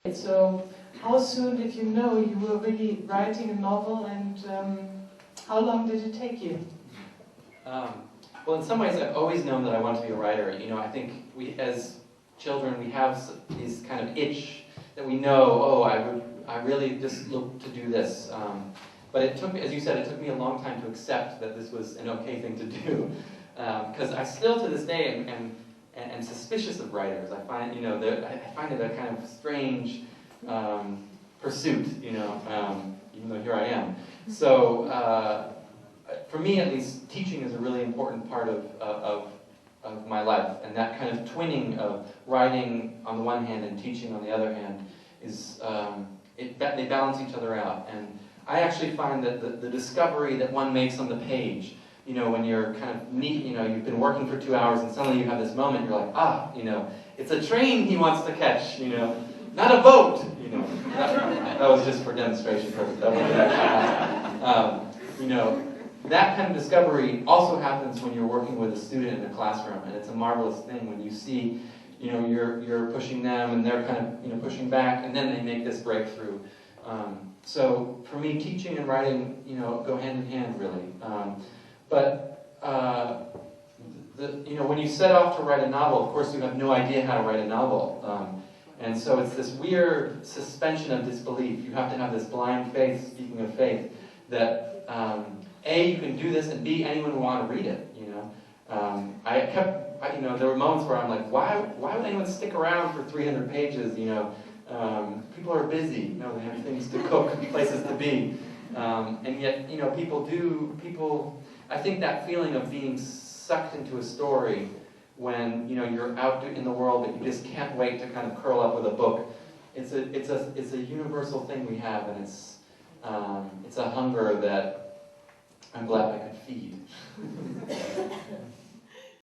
So, how soon did you know you were really writing a novel, and how long did it take you? Well, in some ways, I've always known that I want to be a writer. You know, I think we, as children, we have these kind of itch that we know. Oh, I really just look to do this. But it took, as you said, it took me a long time to accept that this was an okay thing to do, because I still to this day am suspicious of writers. I find, you know, I find it a kind of strange pursuit, you know, even though here I am. So, for me at least, teaching is a really important part of my life, and that kind of twinning of writing on the one hand and teaching on the other hand is, they balance each other out. And I actually find that the discovery that one makes on the page, you know, when you're kind of neat, you know, you've been working for 2 hours and suddenly you have this moment, you're like, ah, you know, it's a train he wants to catch, you know, not a boat, you know. That was just for demonstration purposes. That wasn't actually happening. You know, that kind of discovery also happens when you're working with a student in a classroom, and it's a marvelous thing when you see, you know, you're pushing them and they're kind of, you know, pushing back, and then they make this breakthrough. So for me, teaching and writing, you know, go hand in hand, really. You know, when you set off to write a novel, of course you have no idea how to write a novel. And so it's this weird suspension of disbelief. You have to have this blind faith, speaking of faith, that A, you can do this, and B, anyone will want to read it, you know. You know, there were moments where I'm like, why would anyone stick around for 300 pages, you know? People are busy, you know, they have things to cook, places to be. And yet, you know, I think that feeling of being sucked into a story when, you know, you're out in the world but you just can't wait to kind of curl up with a book, it's a universal thing we have, and it's a hunger that I'm glad I could feed.